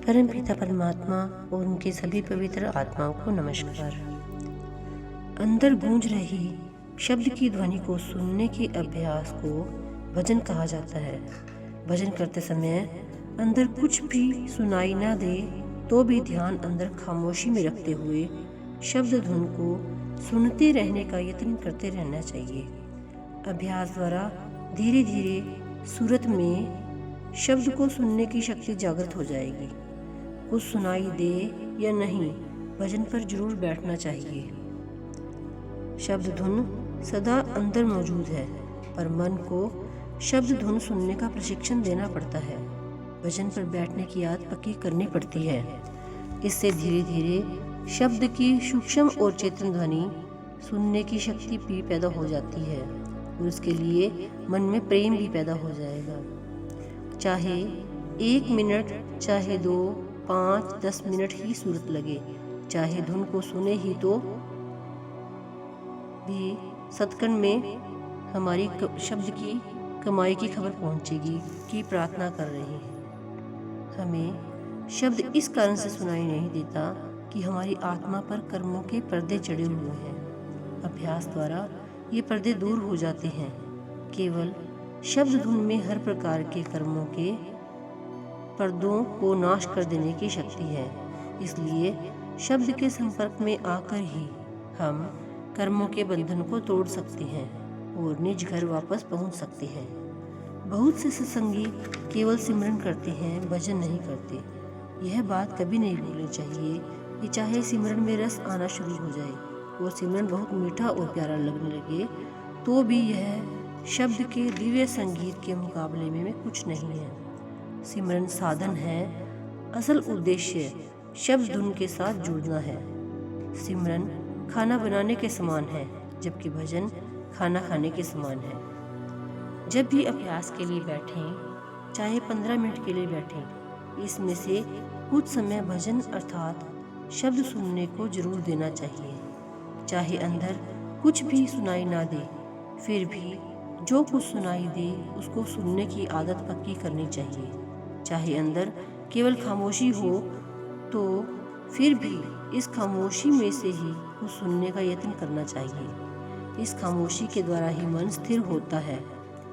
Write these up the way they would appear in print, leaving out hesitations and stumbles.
परमपिता परमात्मा और उनके सभी पवित्र आत्माओं को नमस्कार। अंदर गूंज रही शब्द की ध्वनि को सुनने के अभ्यास को भजन कहा जाता है। भजन करते समय अंदर कुछ भी सुनाई ना दे तो भी ध्यान अंदर खामोशी में रखते हुए शब्द धुन को सुनते रहने का यत्न करते रहना चाहिए। अभ्यास द्वारा धीरे धीरे सूरत में शब्द को सुनने की शक्ति जागृत हो जाएगी। कुछ सुनाई दे या नहीं, भजन पर जरूर बैठना चाहिए। शब्द धुन सदा अंदर मौजूद है, पर मन को शब्द धुन सुनने का प्रशिक्षण देना पड़ता है। भजन पर बैठने की आदत पक्की करनी पड़ती है। इससे धीरे धीरे शब्द की सूक्ष्म और चेतन ध्वनि सुनने की शक्ति भी पैदा हो जाती है और उसके लिए मन में प्रेम भी पैदा हो जाएगा। चाहे 1 मिनट, चाहे 2, 5, 10 मिनट ही सूरत लगे, चाहे धुन को सुने ही तो भी सतकंड में हमारी शब्द की कमाई की खबर पहुंचेगी कि प्रार्थना कर रहे हैं। हमें शब्द इस कारण से सुनाई नहीं देता कि हमारी आत्मा पर कर्मों के पर्दे चढ़े हुए हैं। अभ्यास द्वारा ये पर्दे दूर हो जाते हैं। केवल शब्द धुन में हर प्रकार के कर्मों के पर्दों को नाश कर देने की शक्ति है। इसलिए शब्द के संपर्क में आकर ही हम कर्मों के बंधन को तोड़ सकते हैं और निज घर वापस पहुंच सकते हैं। बहुत से सत्संगी केवल सिमरन करते हैं, भजन नहीं करते। यह बात कभी नहीं भूलनी चाहिए कि चाहे सिमरन में रस आना शुरू हो जाए और सिमरन बहुत मीठा और प्यारा लगने लगे तो भी यह शब्द के दिव्य संगीत के मुकाबले में कुछ नहीं है। सिमरन साधन है, असल उद्देश्य शब्द धुन के साथ जुड़ना है। सिमरन खाना बनाने के समान है, जबकि भजन खाना खाने के समान है। जब भी अभ्यास के लिए बैठें, चाहे 15 मिनट के लिए बैठें, इसमें से कुछ समय भजन अर्थात शब्द सुनने को जरूर देना चाहिए। चाहे अंदर कुछ भी सुनाई ना दे, फिर भी जो कुछ सुनाई दे उसको सुनने की आदत पक्की करनी चाहिए। चाहे अंदर केवल खामोशी हो तो फिर भी इस खामोशी में से ही कुछ सुनने का यत्न करना चाहिए। इस खामोशी के द्वारा ही मन स्थिर होता है,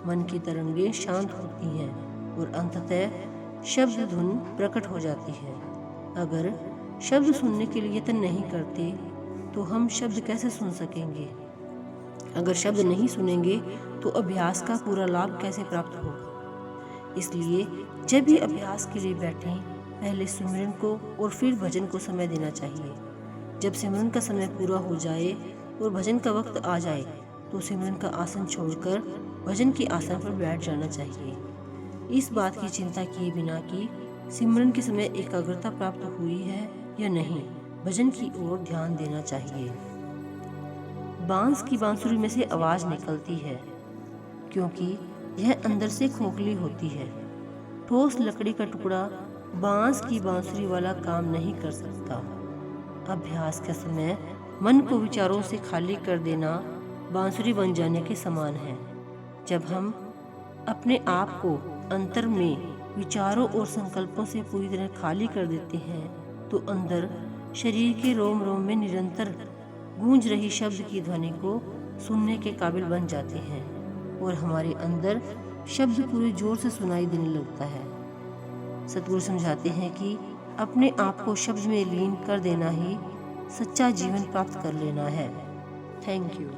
मन की तरंगें शांत होती हैं और अंततः शब्द धुन प्रकट हो जाती है। अगर शब्द सुनने के लिए यत्न नहीं करते तो हम शब्द कैसे सुन सकेंगे? अगर शब्द नहीं सुनेंगे तो अभ्यास का पूरा लाभ कैसे प्राप्त होगा? इसलिए जब भी अभ्यास के लिए बैठें, पहले सिमरन को और फिर भजन को समय देना चाहिए। जब सिमरन का समय पूरा हो जाए और भजन का वक्त आ जाए तो सिमरन का आसन छोड़कर भजन के आसन पर बैठ जाना चाहिए। इस बात की चिंता किए बिना कि सिमरन के समय एकाग्रता प्राप्त हुई है या नहीं, भजन की ओर ध्यान देना चाहिए। बांस की बांसुरी में से आवाज निकलती है क्योंकि यह अंदर से खोखली होती है। ठोस लकड़ी का टुकड़ा बांस की बांसुरी वाला काम नहीं कर सकता। अभ्यास के समय मन को विचारों से खाली कर देना बांसुरी बन जाने के समान है। जब हम अपने आप को अंतर में विचारों और संकल्पों से पूरी तरह खाली कर देते हैं तो अंदर शरीर के रोम रोम में निरंतर गूंज रही शब्द की ध्वनि को सुनने के काबिल बन जाते हैं और हमारे अंदर शब्द पूरे जोर से सुनाई देने लगता है। सतगुरु समझाते हैं कि अपने आप को शब्द में लीन कर देना ही सच्चा जीवन प्राप्त कर लेना है। Thank you.